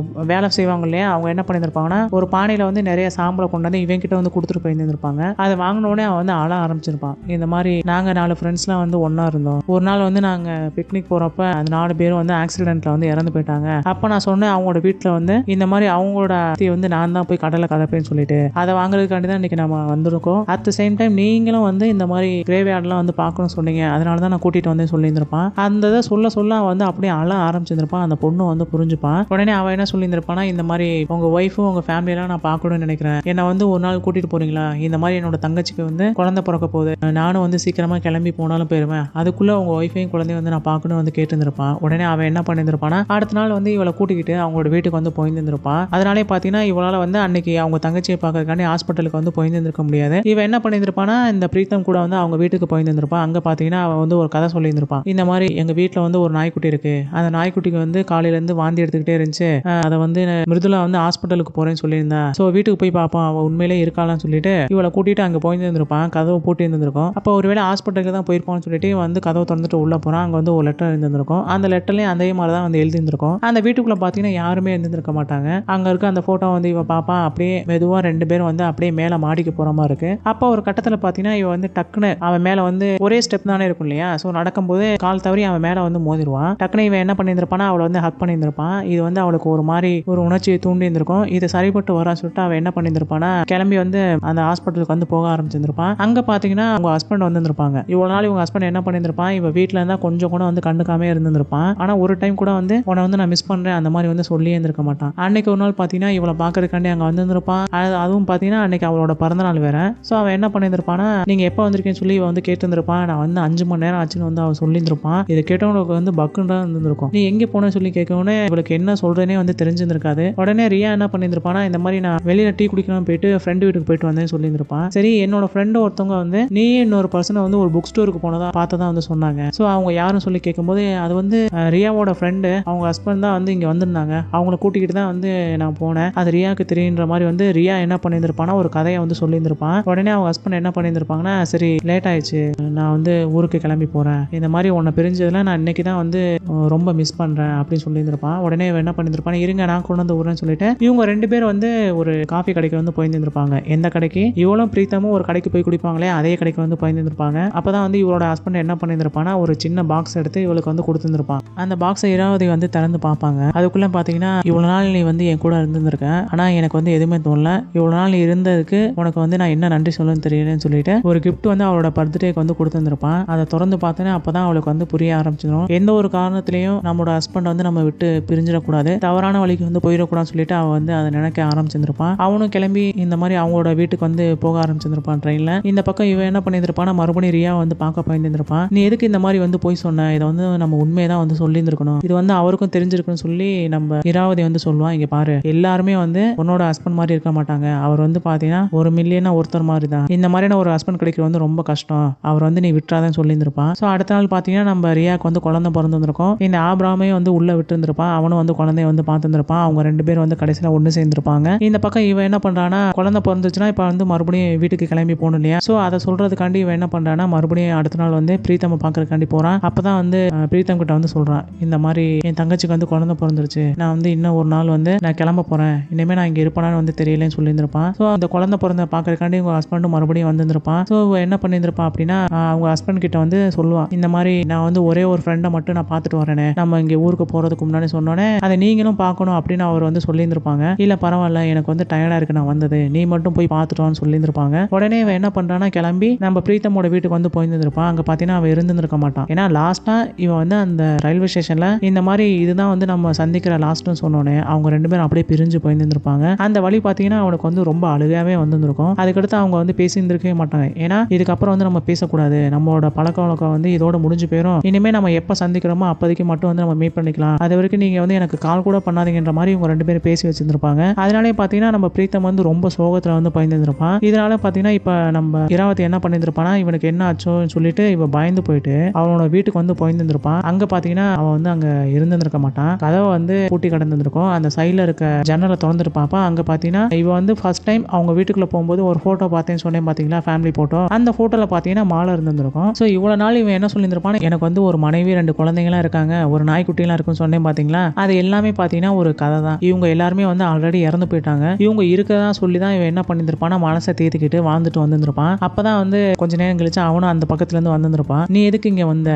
வேலை செய்வாங்க இல்லையா, அவங்க என்ன பண்ணியிருப்பாங்கன்னா ஒரு பானையில வந்து நிறைய சாம்பலை கொண்டு வந்து இவன் கிட்ட வந்து கொடுத்துட்டு போயிருந்திருப்பாங்க. அதை வாங்கினோடனே அவன் வந்து அழ ஆரம்பிச்சிருப்பான். இந்த மாதிரி நாங்க 4 ஃப்ரெண்ட்ஸ்லாம் வந்து ஒன்னா இருந்தோம், ஒரு நாள் வந்து நாங்க பிக்னிக் போறப்ப அந்த 4 பேரும் வந்து ஆக்சிடென்ட்ல வந்து இறந்து போயிட்டாங்க, அப்ப நான் சொன்னேன் அவங்களோட வீட்டுல வந்து இந்த மாதிரி அவங்களோட வந்து நான் தான் போய் கடலை கலப்பேன்னு சொல்லிட்டு அதை வாங்குறதுக்காண்டி தான் இன்னைக்கு நம்ம வந்திருக்கோம், அட் த சேம் டைம் நீங்களும் வந்து இந்த மாதிரி கிரேவ் யார்ட்லாம் வந்து பார்க்கணும்னு சொன்னீங்க, அதனால தான் நான் கூட்டிட்டு வந்து சொல்லியிருந்திருப்பான். அந்த இதை சொல்ல அவன் வந்து அப்படியே அழ ஆரம்பிச்சிருப்பான். அந்த பொண்ணு வந்து புரிஞ்சுப்பான். உடனே அவன் என்ன சொல்லியிருந்திருப்பானா இந்த மாதிரி உங்க ஒய்ஃபும் உங்க ஃபேமிலியெல்லாம் நான் பார்க்கணும்னு நினைக்கிறேன், என்னை வந்து ஒரு நாள் கூட்டிட்டு போறீங்களா, இந்த மாதிரி என்னோட தங்கச்சிக்கு வந்து குழந்தை பிறக்க போகுது, நானும் வந்து சீக்கிரமா கிளம்பி போனாலும் போயிருவேன், அதுக்குள்ள உங்க ஒய்ஃபையும் குழந்தையும் வந்து நான் பார்க்கணும் வந்து கேட்டுருப்பான். உடனே அவன் என்ன பண்ணியிருந்திருப்பானா அடுத்த நாள் வந்து இவளை கூட்டிக்கிட்டு அவங்களோட வீட்டுக்கு வந்து போயிருந்திருப்பான். அதனாலே பாத்தீங்கன்னா இவளால வந்து அன்னைக்கு அவங்க தங்கச்சியை பார்க்கறதுக்காண்டி ஹாஸ்பிட்டலுக்கு வந்து போயிருந்திருக்க முடியாது. இவன் என்ன பண்ணியிருந்திருப்பானா இந்த பிரீத்தம் கூட வந்து அவங்க வீட்டுக்கு போயிருந்திருப்பான். அங்க பாத்தீங்கன்னா அவன் வந்து ஒரு கதை சொல்லியிருந்திருப்பான். இந்த மாதிரி எங்க வீட்டுல வந்து ஒரு நாய்க்குட்டி இருக்கு, அந்த நாய்க்குட்டிக்கு வந்து காலையில இருந்து வாந்தி எடுத்துக்கிட்டே இருந்துச்சு, அதை வந்து மிருதுலா வந்து ஹாஸ்பிட்டலுக்கு போறேன்னு சொல்லியிருந்தா, சோ வீட்டுக்கு போய் பார்ப்போம் அவ உண்மையிலே இருக்காளான்னு சொல்லிட்டு இவளை கூட்டிட்டு அங்க போயிருந்திருப்பான். கதவை போட்டு இருந்திருக்கும். அப்போ ஒருவேளை ஹாஸ்பிட்டலுக்கு தான் போயிருப்பான்னு சொல்லிட்டு வந்து கதவை திறந்துட்டு உள்ள போறான். அங்க வந்து ஒரு லெட்டர் இருந்திருக்கும். அந்த லெட்டர்லயும் அதே மாதிரி தான் வந்து எழுதியிருந்திருக்கும். அந்த வீட்டுக்குள்ள பாத்தீங்கன்னா யாருமே இருந்திருக்க மாட்டாங்க. அங்க இருக்க அந்த போட்டோ வந்து இவ பாப்பா அப்படியே மெதுவா 2 பேரும் வந்து அப்படியே மேல மாடிக்கு போற மாதிரி இருக்கு. அப்ப ஒரு கட்டத்துல பாத்தீங்கன்னா இவ வந்து டக்குன்னு அவன் மேல வந்து ஒரே ஸ்டெப் தானே இருக்கும் இல்லையா, சோ நடக்கும்போது கால் தவறி அவன் மேல வந்து மோதிடுவான். டக்குன்னு இவன் என்ன பண்ணியிருந்திருப்பானா அவளை வந்து ஹக் பண்ணியிருந்திருப்பான். இது வந்து அவளுக்கு ஒரு மாதிரி ஒரு உணர்ச்சியை தூண்டி இருந்திருக்கும். இது சரிப்பட்டு வரான்னு சொல்லிட்டு அவன் என்ன பண்ணியிருந்திருப்பானா கிளம்பி வந்து அந்த ஹாஸ்பிட்டலுக்கு வந்து போக ஆரம்பிச்சிருந்திருப்பான். அங்க பாத்தீங்கன்னா அவங்க ஹஸ்பண்ட் வந்திருப்பாங்க. இவ்வளவு நாள் இவங்க ஹஸ்பண்ட் என்ன பண்ணியிருந்திருப்பான், இவ வீட்டுல இருந்தா கொஞ்சம் கூட வந்து கண்டுக்காம இருந்திருப்பான். ஆனா ஒரு டைம் கூட வந்து உன்னை வந்து நான் மிஸ் பண்றேன் அந்த மாதிரி வந்து சொல்லியே இருந்திருக்க மாட்டான். அன்னைக்கு ஒரு நாள் பாத்தீங்கன்னா இவளை பாக்குறதுக்காண்டி அங்க வந்திருப்பான். அதுவும் பாத்தீங்கன்னா அன்னைக்கு அவளோட பிறந்த நாள் வேற. சோ அவன் என்ன பண்ணியிருந்திருப்பான் பண்ணியிருந்திருப்பானா, நீங்க எப்போ வந்திருக்கேன்னு சொல்லி இவன் வந்து கேட்டிருந்திருப்பான். நான் வந்து 5 மணி நேரம் ஆச்சுன்னு வந்து அவன் சொல்லியிருந்திருப்பான். இதை கேட்டவங்களுக்கு வந்து பக்குன்னு இருந்திருக்கும். நீ எங்கே போனேன்னு சொல்லி கேட்கவுடனே இவளுக்கு என்ன சொல்றேனே வந்து தெரிஞ்சிருந்திருக்காது. உடனே ரியா என்ன பண்ணியிருந்திருப்பானா, இந்த மாதிரி நான் வெளியில டீ குடிக்கணும்னு போயிட்டு ஃப்ரெண்டு வீட்டுக்கு போயிட்டு வந்தேன்னு சொல்லியிருந்திருப்பான். சரி, என்னோட ஃப்ரெண்டு ஒருத்தவங்க வந்து நீ இன்னொரு பர்சனை வந்து ஒரு புக் ஸ்டோருக்கு போனதா பார்த்ததா வந்து சொன்னாங்க. ஸோ அவங்க யாருன்னு சொல்லி கேட்கும்போது அது வந்து ரியாவோட ஃப்ரெண்டு, அவங்க ஹஸ்பண்ட் தான் வந்து இங்கே வந்திருந்தாங்க. அவங்கள கூட்டிக்கிட்டு தான் வந்து நான் போனேன். அது ரியாவுக்கு தெரியுன்ற மாதிரி வந்து ரியா என்ன பண்ணியிருந்திருப்பானா ஒரு கதையை வந்து சொல்லியிருந்திருப்பான். உடனே அவங்க ஹஸ்பண்ட் என்ன பண்ணியிருந்திருப்பாங்கன்னா, சரி லேட் ஆயிடுச்சு, நான் வந்து ஊருக்கு கிளம்பி போறேன், இந்த மாதிரி உன்னை பிரிஞ்சதுல நான் இன்னைக்கு தான் வந்து ரொம்ப மிஸ் பண்றேன் அப்படின்னு சொல்லியிருந்திருப்பான். உடனே என்ன பண்ணியிருந்திருப்பான், இருங்க நான் கொண்டு வந்து விடுறேன்னு சொல்லிட்டு இவங்க 2 பேர் வந்து ஒரு காஃபி கடைக்கு வந்து போயிருந்திருப்பாங்க. எந்த கடைக்கு? இவளும் பிரீத்தமும் ஒரு கடைக்கு போய் குடிப்பாங்களே அதே கடைக்கு வந்து போயிருந்திருப்பாங்க. அப்பதான் வந்து இவளோட ஹஸ்பண்ட் என்ன பண்ணியிருந்திருப்பானா, ஒரு சின்ன பாக்ஸ் எடுத்து இவளுக்கு வந்து கொடுத்துருப்பான். அந்த பாக்ஸை இராவதி வந்து திறந்து பார்ப்பாங்க. அதுக்குள்ள பாத்தீங்கன்னா, இவ்வளவு நாள் நீ வந்து என் கூட இருந்திருக்க, ஆனா எனக்கு வந்து எதுவுமே தோணல, இவ்வளவு நாள் நீ இருந்ததுக்கு உனக்கு வந்து நான் என்ன நன்றி சொல்லணும்னு தெரியலன்னு சொல்லிட்டு ஒரு கிஃப்ட் வந்து அவளோட பர்த்டேக்கு வந்து கொடுத்துருப்பான். அதை திறந்து பார்த்தேன்னா அப்பதான் அவளுக்கு வந்து புரிய ஆரம்பிச்சிடும். எந்த ஒரு காரணத்திலையும் நம்மளோட ஹஸ்பண்ட் வந்து நம்ம விட்டு பிரிஞ்சிடக்கூடாது, தவறான வழிக்கு வந்து போயிடக்கூடாதுன்னு சொல்லிட்டு அவன் வந்து அதை நினைக்க ஆரம்பிச்சிருப்பான். அவனும் கிளம்பி இந்த மாதிரி அவங்களோட வீட்டுக்கு வந்து போக ஆரம்பிச்சிருப்பான் ட்ரெயின்ல. இந்த பக்கம் இவன் என்ன பண்ணியிருப்பானா, மறுபடியும் ரியா வந்து பார்க்க போயிருந்திருப்பான். நீ எதுக்கு இந்த மாதிரி வந்து போய் சொன்ன, இதை வந்து நம்ம உண்மையதான் வந்து சொல்லியிருந்திருக்கணும், இது வந்து அவருக்கும் தெரிஞ்சிருக்குன்னு சொல்லி நம்ம இராவதி வந்து சொல்லுவான். இங்க பாரு, எல்லாருமே வந்து உன்னோட ஹஸ்பண்ட் மாதிரி இருக்க மாட்டாங்க, அவர் வந்து பாத்தீங்கன்னா 1 மில்லியனா ஒருத்தர் மாதிரி தான், இந்த மாதிரியான ஒரு ஹஸ்பண்ட் கிடைக்கிறது வந்து ரொம்ப கஷ்டம், அவர் வந்து நீ விட்டுறாதன்னு சொல்லியிருந்திருப்பான். ஸோ அடுத்த நாள் பாத்தீங்கன்னா நம்ம ரியாக்கு வந்து குழந்தை பிறந்திருக்கும். இந்த ஆப்ராமையும் வந்து உள்ள விட்டு இருந்திருப்பான். அவனும் வந்து குழந்தைய வந்து பார்த்துருப்பான். அவங்க 2 பேரும் வந்து கடைசியில ஒன்று சேர்ந்திருப்பாங்க. இந்த பக்கம் இவன் என்ன பண்றானா, குழந்தை பிறந்துச்சுன்னா இப்ப வந்து மறுபடியும் வீட்டுக்கு கிளம்பி போகணும் இல்லையா. ஸோ அதை சொல்றதுக்காண்டி இவன் என்ன பண்றானா, மறுபடியும் அடுத்த நாள் வந்து பிரீத்தம் பார்க்கறதுக்காண்டி போறான். அப்பதான் வந்து பிரீத்தம் கிட்ட வந்து சொல்றான், இந்த மாதிரி என் தங்கச்சிக்கு வந்து குழந்தை பிறந்துருச்சு, நான் வந்து இன்னும் ஒரு நாள் வந்து நான் கிளம்ப போறேன், இனிமே நான் இங்க இருப்பேனான்னு வந்து தெரியலன்னு சொல்லியிருந்திருப்பான். ஸோ அந்த குழந்தை பிறந்த பார்க்கறதுக்காண்டி உங்க ஹஸ்பண்டும் மறுபடியும் வந்திருப்பான். ஸோ என்ன பண்ணியிருந்திருப்பான் அப்படின்னா, அவங்க ஹஸ்பண்ட் கிட்ட வந்து சொல்லுவான், இந்த மாதிரி நான் வந்து ஒரே ஒரு ஃப்ரெண்டை மட்டும் நான் பார்த்துட்டு வரேனே, நம்ம இங்க ஊருக்கு போறதுக்கு முன்னாடி சொன்னோன்னே அதை நீங்களும் பார்க்கணும் அப்படின்னு அவர் வந்து சொல்லியிருந்திருப்பாங்க. இல்ல பரவாயில்ல, எனக்கு வந்து டயர்டா இருக்கு, நான் வந்தது, நீ மட்டும் போய் பார்த்துட்டோன்னு சொல்லியிருந்திருப்பாங்க. உடனே அவன் என்ன பண்றானா, கிளம்பி நம்ம பிரீத்தமோட வீட்டுக்கு வந்து போயிருந்திருப்பான். அங்க பாத்தீங்கன்னா அவன் இருந்திருக்க மாட்டான். ஏன்னா லாஸ்டா இவன் வந்து அந்த ரயில்வே ஸ்டேஷன்ல இந்த மாதிரி இதுதான் வந்து நம்ம சந்திக்கிற லாஸ்ட்னு சொன்னோன்னே அவங்க 2 பேரும் அப்படியே பிரிஞ்சு போயிருந்திருப்பாங்க. அந்த வழி பாத்தீங்கன்னா அவனுக்கு வந்து ரொம்ப அழுகாவே வந்திருக்கும். அதுக்கடுத்து அவங்க வந்து பேசியிருந்திருக்கவே மாட்டாங்க. ஏன்னா இதுக்கப்புறம் வந்து நம்ம பேசக்கூடாது, நம்மளோட பழக்க வழக்கம் வந்து இதோட முடிஞ்சு போயிடும், இனிமே நம்ம எப்ப சந்திக்கிறோமோ அப்போதைக்கு மட்டும் வந்து நம்ம மீட் பண்ணிக்கலாம், அது வரைக்கும் நீங்க வந்து எனக்கு கால் கூட பண்ணாதீங்கன்ற மாதிரி இவங்க 2 பேரும் பேசி வச்சிருந்திருப்பாங்க. அதனாலே பாத்தீங்கன்னா நம்ம பிரீத்தம் வந்து ரொம்ப சோகத்துல வந்து பயந்துருப்பான். இதனால பாத்தீங்கன்னா இப்ப நம்ம இராவதி என்ன பண்ணிருப்பானா, இவனுக்கு என்ன ஆச்சோன்னு சொல்லிட்டு இவ பயந்து போயிட்டு அவனோட வீட்டுக்கு வந்து போயிருந்திருப்பான். அங்க பாத்தீங்கன்னா அவன் வந்து அங்க இருந்திருக்க மாட்டான். கதவை வந்து பூட்டி கிடந்திருக்கும். அந்த சைட்ல இருக்க ஜன்னலை திறந்துருப்பாப்பா. அங்க பாத்தீங்கன்னா இவ வந்து ஃபர்ஸ்ட் டைம் அவங்க வீட்டுக்குள்ள போகும்போது ஒரு போட்டோ பார்த்தேன்னு சொன்னேன் பாத்தீங்களா, ஃபேமிலி போட்டோ. அந்த போட்டோல பாத்தீங்கன்னா மாலை இருந்திருக்கும். ஸோ இவ்வளவு நாள் இவன் என்ன சொல்லியிருப்பான், எனக்கு வந்து ஒரு மனைவி 2 குழந்தைங்களாம் இருக்காங்க, ஒரு நாய்க்குட்டிலாம் இருக்குன்னு சொன்னேன் பாத்தீங்களா, அது எல்லாமே பாத்தீங்கன்னா ஒரு கதை தான். இவங்க எல்லாருமே வந்து ஆல்ரெடி இறந்து போயிட்டாங்க, இவங்க இருக்கதா சொல்லி தான் இவன் என்ன பண்ணியிருப்பானா மனசை தேத்திக்கிட்டு வாழ்ந்துட்டு வந்திருப்பான். அப்பதான் வந்து கொஞ்ச நேரம் கழிச்சு அவனும் அந்த பக்கத்துல இருந்து வந்திருப்பான். நீ எதுக்கு இங்க வந்த,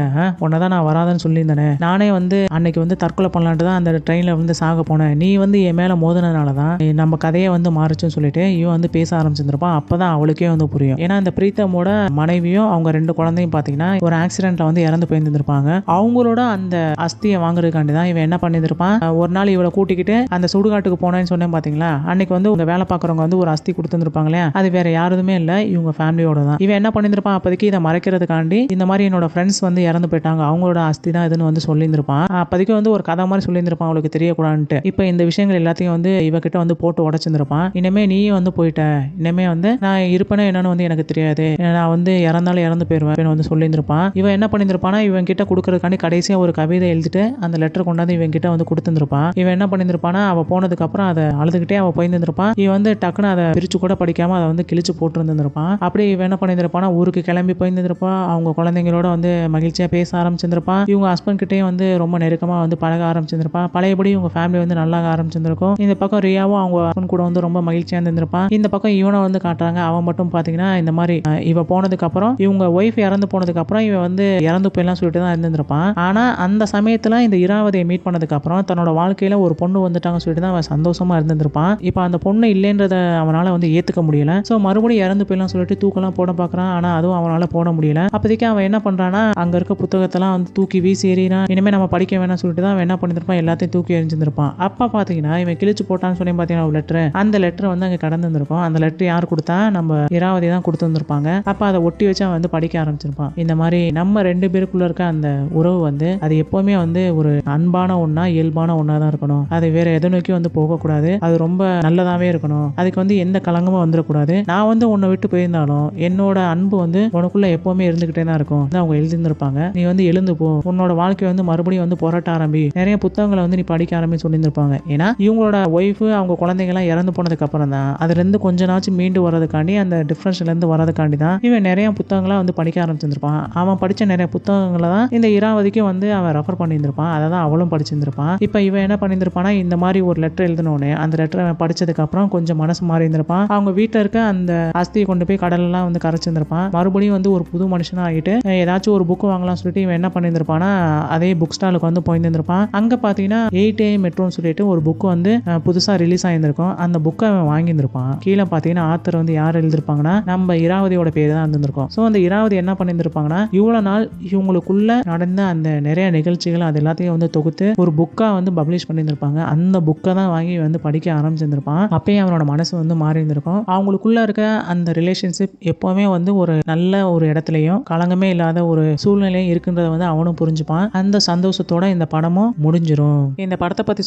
உன்னதான் நான் வராதன்னு சொல்லியிருந்தேனே, நானே வந்து அன்னைக்கு வந்து தற்கொலை பண்ணலான்ட்டு தான் அந்த ட்ரெயின்ல வந்து சாக போனேன், நீ வந்து என் மேல மோதினதுனாலதான் நம்ம கதையை வந்து மாறுச்சுன்னு சொல்லிட்டு இவன் வந்து பேச ஆரம்பிச்சிருப்பான். அப்பதான் அவளுக்கே வந்து புரியும். ஏன்னா அந்த பிரீத்தமோட மனைவியும் அவங்க 2 குழந்தையும் பாத்தீங்கன்னா ஒரு ஆக்சிடென்ட்ல வந்து இறந்து போயிருந்திருப்பாங்க. அவங்களோட அந்த அஸ்தியை வாங்குறதுக்காண்டி தான் இவன் என்ன பண்ணியிருப்பான், ஒரு நாள் இவளை கூட்டிக்கிட்டு அந்த சுடுகாட்டுக்கு போனேன்னு சொன்னேன் பாத்தீங்களா, அன்னைக்கு வந்து உங்க வேலை பாக்குறவங்க வந்து ஒரு அஸ்தி கொடுத்துருப்பாங்களே, அது வேற யாருமே இல்ல, இவங்க ஃபேமிலியோட தான். இவன் என்ன பண்ணியிருப்பான், அப்போதைக்கு இதை மறைக்கிறதுக்காண்டி இந்த மாதிரி என்னோட ஃப்ரெண்ட்ஸ் வந்து இறந்து போயிட்டாங்க, அவங்களோட அஸ்தி தான் இதுன்னு வந்து சொல்லியிருந்திருப்பான். அப்போதைக்கு வந்து ஒரு கதை மாதிரி சொல்லியிருந்திருப்பான் அவளுக்கு தெரியக்கூடாதுன்ட்டு. இப்போ இந்த விஷயங்கள் எல்லாத்தையும் வந்து இவகிட்ட வந்து போட்டு உடைச்சிருப்பான். இனிமே நீயும் வந்து போயிட்ட, இனிமே வந்து நான் இருப்பேனே என்னன்னு வந்து எனக்கு தெரியாது, நான் வந்து இறந்தாலும் இறந்து போயிருவேன் வந்து சொல்லியிருந்திருப்பான். இவன் என்ன பண்ணியிருப்பானா, இவன் கிட்ட கொடுக்கறதுக்காண்டி கடைசியா ஒரு கவிதை எழுதிட்டு அந்த லெட்டர் கொண்டாந்து இவன் கிட்ட வந்து கொடுத்துருப்பான். இவன் என்ன பண்ணியிருப்பானா, அவ போனதுக்கு அப்புறம் அதை அழுதுகிட்டே அவ போயிருந்திருப்பான். இவன் வந்து டக்குன்னு அதை பிரிச்சு கூட படிக்காம அதை வந்து கிழிச்சு போட்டு இருந்திருப்பான். அப்படியே இவன் என்ன பண்ணியிருப்பானா, ஊருக்கு கிளம்பி போயிருந்திருப்பான். அவங்க குழந்தைங்களோட வந்து மகிழ்ச்சியா பேச ஆரம்பிச்சிருப்பான். இவங்க ஹஸ்பண்ட் கிட்டேயும் வந்து ரொம்ப நெருக்கமா வந்து பழக ஆரம்பிச்சிருப்பான். பழையபடி இவங்க ஃபேமிலி வந்து நல்லா ஆரம்பிச்சிருக்கும். இந்த பக்கம் ரியாவும் அவங்க ஹஸ்பண்ட் கூட வந்து ரொம்ப மகிழ்ச்சியா இருந்திருப்பான். இந்த பக்கம் இவனை வந்து காட்டுறாங்க. அவன் மட்டும் பாத்தீங்கன்னா இந்த மாதிரி இவ போனதுக்கு அப்புறம் இவங்க ஒய்ஃப் இறந்து போனதுக்கு அப்புறம் இவன் வந்து இறந்து போயிடலாம் சொல்லிட்டு தான் இருந்திருப்பான். ஆனா அந்த சமயத்துல இந்த இராவதியை மீட் பண்ணதுக்கு அப்புறம் தன்னோட வாழ்க்கையில ஒரு பொண்ணு வந்துட்டாங்க சொல்லிட்டு தான் அவன் சந்தோஷமா இருந்திருப்பான். இப்ப அந்த பொண்ணு இல்லைன்றத அவனால வந்து ஏத்துக்க முடியல. சோ மறுபடியும் இறந்து போயிடலாம் சொல்லிட்டு தூக்கெல்லாம் போட பாக்குறான். ஆனா அதுவும் அவனால போட முடியல. அப்போதைக்கு அவன் என்ன பண்றானா, அங்க இருக்க புத்தகத்தெல்லாம் வந்து தூக்கி வீசி எறிறான். இனிமே நம்ம படிக்க வேணாம் சொல்லிட்டு தான் அவன் என்ன பண்ணிருப்பான், எல்லாத்தையும் தூக்கி எறிஞ்சிருப்பான். அப்ப பாத்தீங்கன்னா இவன் கிழிச்சு போட்டான்னு சொல்லி பாத்தீங்கன்னா லெட்டர், அந்த லெட்டர் வந்து அங்க கடந்திருக்கும். அந்த லெட்டர் யார் கொடுத்தா, நம்ம இராவதி மாதிரி தான் கொடுத்துருந்துருப்பாங்க. அப்போ அதை ஒட்டி வச்சு அவன் வந்து படிக்க ஆரம்பிச்சிருப்பான். இந்த மாதிரி நம்ம 2 பேருக்குள்ள இருக்க அந்த உறவு வந்து அது எப்பவுமே வந்து ஒரு அன்பான ஒண்ணா இயல்பான ஒண்ணா தான் இருக்கணும். அது வேற எதை நோக்கி வந்து போகக்கூடாது. அது ரொம்ப நல்லதாவே இருக்கணும். அதுக்கு வந்து எந்த கலங்கமும் வந்துடக்கூடாது. நான் வந்து உன்னை விட்டு போயிருந்தாலும் என்னோட அன்பு வந்து உனக்குள்ள எப்பவுமே இருந்துகிட்டே தான் இருக்கும். அவங்க எழுதியிருந்திருப்பாங்க. நீ வந்து எழுந்து போ, உன்னோட வாழ்க்கை வந்து மறுபடியும் வந்து போராட்ட ஆரம்பி, நிறைய புத்தகங்களை வந்து நீ படிக்க ஆரம்பி சொல்லியிருந்திருப்பாங்க. ஏன்னா இவங்களோட ஒய்ஃபு அவங்க குழந்தைங்கலாம் இறந்து போனதுக்கு அப்புறம் தான் அதுல இருந்து கொஞ்ச நாச்சும் மீண்டு வர்றதுக்காண்டி அந்த டிஃப்ரென்ஸ்ல இருந்து வர்றதுக்காண்டி தான் இவன் நிறைய புத்தகங்களா வந்து படிக்க ஆரம்பிச்சிருப்பான். அவன் படிச்ச நிறைய புத்தகங்களை தான் இந்த இராவதிக்கும் வந்து அவன் ரெஃபர் பண்ணியிருந்திருப்பான். அதை தான் அவளும் படிச்சிருந்திருப்பான். இப்போ இவன் என்ன பண்ணியிருந்திருப்பானா, இந்த மாதிரி ஒரு லெட்டர் எழுதினோடனே அந்த லெட்டரை அவன் படிச்சதுக்கு அப்புறம் கொஞ்சம் மனசு மாறி இருந்திருப்பான். அவங்க வீட்டில் இருக்க அந்த அஸ்தியை கொண்டு போய் கடலெல்லாம் வந்து கரைச்சிருந்திருப்பான். மறுபடியும் வந்து ஒரு புது மனுஷனா ஆகிட்டு ஏதாச்சும் ஒரு புக்கு வாங்கலாம் சொல்லிட்டு இவன் என்ன பண்ணியிருந்திருப்பானா, அதே புக் ஸ்டாலுக்கு வந்து போயிருந்திருப்பான். அங்க பாத்தீங்கன்னா 8am மெட்ரோன்னு சொல்லிட்டு ஒரு புக் வந்து புதுசா ரிலீஸ் ஆயிருந்திருக்கும். அந்த புக்கை அவன் வாங்கியிருந்திருப்பான். கீழே பாத்தீங்கன்னா ஆத்தர் வந்து யார் எழுதிருப்பாங்கன்னா நம்ம இராவதியோட பேர் தான் இருந்திருக்கும். ஸோ அந்த இராவதி என்ன பண்ணியிருந்திருப்பாங்கன்னா, இவ்வளவு நாள் இவங்களுக்குள்ள நடந்த அந்த நிறைய நிகழ்ச்சிகள் அது எல்லாத்தையும் வந்து தொகுத்து ஒரு புக்கா வந்து பப்ளிஷ் பண்ணியிருந்திருப்பாங்க. அந்த புக்கை தான் வாங்கி வந்து படிக்க ஆரம்பிச்சிருந்திருப்பான். அப்பயே அவனோட மனசு வந்து மாறி இருந்திருக்கும். அவங்களுக்குள்ள இருக்க அந்த ரிலேஷன்ஷிப் எப்பவுமே வந்து ஒரு நல்ல ஒரு இடத்துலயும் களங்கமே இல்லாத ஒரு சூழ்நிலையும் இருக்குன்றத வந்து அவனும் புரிஞ்சுப்பான். அந்த சந்தோஷத்தோட இந்த படமும் முடிஞ்சிரும். இந்த படத்தை பத்தி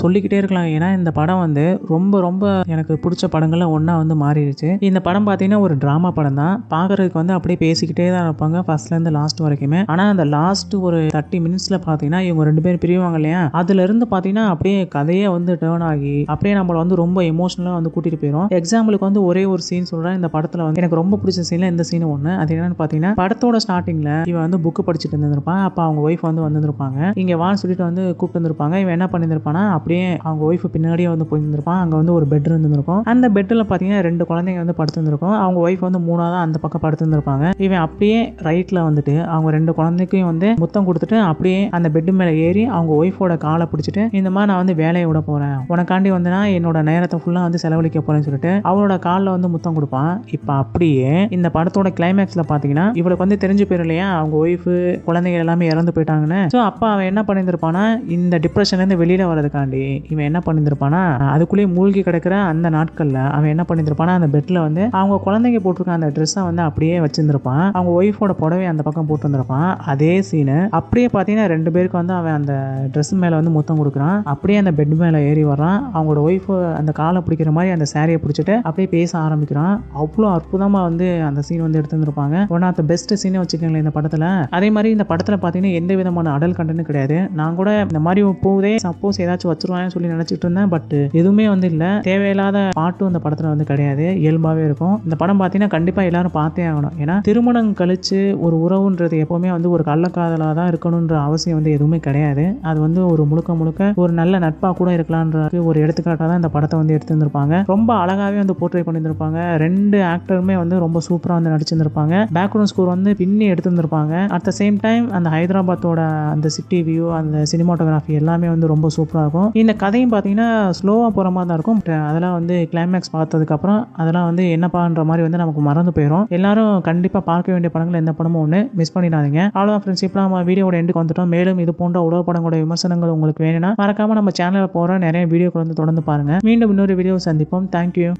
சொல்லிக்கிட்டே இருக்கலாம். ஏன்னா இந்த படம் வந்து ரொம்ப ரொம்ப எனக்கு பிடிச்ச படங்கள்ல ஒன்னா வந்து மாறிடுச்சு. இந்த படம் பாத்தீங்கன்னா ஒரு டிராமா படம் தான். பாக்குறதுக்கு வந்து அப்படியே பேசிக்கிட்டே தான் இருப்பாங்க ஃபர்ஸ்ட்ல இருந்து லாஸ்ட் வரைக்குமே. ஆனா அந்த லாஸ்ட் ஒரு 30 மினிட்ஸ்ல பாத்தீங்கன்னா இவங்க 2 பேரும் பிரிவாங்க இல்லையா, அதுல இருந்து பாத்தீங்கன்னா அப்படியே கதையே வந்து டேர்ன் ஆகி அப்படியே நம்மள வந்து ரொம்ப எமோஷனலா வந்து கூட்டிட்டு போயிடும். எக்ஸாம்பிளுக்கு வந்து ஒரே ஒரு சீன் சொல்றேன். இந்த படத்துல வந்து எனக்கு ரொம்ப பிடிச்ச சீன்ல இந்த சீன் ஒண்ணு. அது என்னன்னு பாத்தீங்கன்னா, படத்தோட ஸ்டார்டிங்ல இவன் வந்து புக் படிச்சுட்டு இருந்திருப்பான். அப்ப அவங்க ஒய்ஃப் வந்து வந்திருப்பாங்க. இங்க வான்னு சொல்லிட்டு வந்து கூப்பிட்டு வந்திருப்பாங்க. இவன் என்ன பண்ணிருப்பானா, அப்படியே அவங்க ஒய்ஃப் பின்னாடியே வந்து போயிருந்திருப்பான். அங்க வந்து ஒரு பெட் இருந்திருக்கும். அந்த பெட்ல பாத்தீங்கன்னா 2 குழந்தைங்க வந்து படுத்திருந்திருக்கும். அவங்க ஒய்ஃப் வந்து மூணாவது அந்த பக்கம் படுத்திருந்திருப்பாங்க. இவன் அப்படியே ரைட்ல வந்துட்டு அவங்க 2 குழந்தைக்கும் வந்து முத்தம் கொடுத்துட்டு அப்படியே அந்த பெட் மேல ஏறி அவங்க ஒய்ஃபோட காலை பிடிச்சிட்டு, இந்த மாதிரி நான் வந்து வேலையை விட போறேன், உனக்காண்டி வந்து நான் என்னோட நேரத்தை ஃபுல்லா வந்து செலவழிக்க போறேன்னு சொல்லிட்டு அவளோட காலில் வந்து முத்தம் கொடுப்பான். இப்ப அப்படியே இந்த படத்தோட கிளைமேக்ஸ்ல பாத்தீங்கன்னா இவளுக்கு வந்து தெரிஞ்சு போயிரும் இல்லையா, அவங்க ஒய்ஃபு குழந்தைங்க எல்லாமே இறந்து போயிட்டாங்கன்னு. ஸோ அப்ப அவன் என்ன பண்ணியிருப்பானா, இந்த டிப்ரெஷன்ல இருந்து வெளியில வரதுக்காண்டி இவன் என்ன பண்ணியிருப்பானா, அதுக்குள்ளேயே மூழ்கி கிடக்கிற அந்த நாட்கள்ல அவன் என்ன பண்ணியிருப்பானா, அந்த பெட்ல வந்து அவங்க குழந்தைங்க போட்டிருக்க அந்த ட்ரெஸ்ஸை வந்து அப்படியே வச்சிருந்திருப்பான். அவங்க ஒய்ஃபோட புடவை அந்த பக்கம் போட்டு வந்திருப்பான். அதே சீனு அப்படியே பாத்தீங்கன்னா 2 பேருக்கு வந்து அவன் அந்த ட்ரெஸ் மேல வந்து முத்தம் கொடுக்குறான். அப்படியே அந்த பெட் மேல ஏறி வர்றான். அவங்களோட ஒய்ஃப் அந்த காலை பிடிக்கிற மாதிரி அந்த சாரியை பிடிச்சிட்டு அப்படியே பேச ஆரம்பிக்கிறான். அவ்வளோ அற்புதமா வந்து அந்த சீன் வந்து எடுத்துருப்பாங்க. ஒன் ஆஃப் த பெஸ்ட் சீனே வச்சுக்கோங்களேன் இந்த படத்துல. அதே மாதிரி இந்த படத்துல பாத்தீங்கன்னா எந்த விதமான அடல் கண்டனும் கிடையாது. நான் கூட இந்த மாதிரி போதே சப்போஸ் ஏதாச்சும் வச்சிருவாங்கன்னு சொல்லி நினைச்சிட்டு இருந்தேன். பட் எதுவுமே வந்து இல்ல. தேவையில்லாத பாட்டும் இந்த படத்துல வந்து கிடையாது. இயல்பாவே இருக்கும். இந்த படம் பாத்தீங்கன்னா கண்டிப்பா எல்லாரும் பார்த்தே ஆகணும். ஏன்னா திருமணம் கழிச்சு ஒரு உறவுன்றது எப்பவுமே வந்து ஒரு கள்ளக்காதலா தான் இருக்கணும்ன்ற அவசியம் வந்து எதுவுமே கிடையாது. அது வந்து ஒரு முழுக்க முழுக்க ஒரு நல்ல நட்பா கூட இருக்கலாம்ன்ற ஒரு எடுத்துக்காட்டா தான் இந்த படத்தை வந்து எடுத்திருந்திருப்பாங்க. ரொம்ப அழகாவே வந்து போர்ட்ரே பண்ணியிருந்திருப்பாங்க. 2 ஆக்டருமே வந்து ரொம்ப சூப்பரா வந்து நடிச்சிருந்திருப்பாங்க. பேக்ரவுண்ட் ஸ்கோர் வந்து பின்னி எடுத்திருந்திருப்பாங்க. அட் த சேம் டைம் அந்த ஹைதராபாத்தோட அந்த சிட்டி வியூ, அந்த சினிமாட்டோகிராஃபி எல்லாமே வந்து ரொம்ப சூப்பரா இருக்கும். இந்த கதையும் பாத்தீங்கன்னா ஸ்லோவா போற மாதிரி தான் இருக்கும். அதெல்லாம் வந்து கிளைமேக்ஸ் பார்த்ததுக்கு அப்புறம் அதெல்லாம் வந்து என்னப்பான்ற மாதிரி வந்து நமக்கு மறந்து போயிடும். எல்லாரும் கண்டிப்பா பார்க்க வேண்டிய படங்கள் எந்த படமும் ஒன்று மிஸ் பண்ணிடாதீங்க. அவ்வளோதான் ஃப்ரெண்ட்ஸ். இப்போ நம்ம வீடியோட எண்டுக்கு வந்துட்டோம். மேலும் இது போன்ற உலக படங்களோட விமர்சனங்கள் உங்களுக்கு வேணும்னா மறக்காம நம்ம சேனலில் போற நிறைய வீடியோக்கள் வந்து தொடர்ந்து பாருங்க. மீண்டும் இன்னொரு வீடியோ சந்திப்போம். தேங்க்யூ.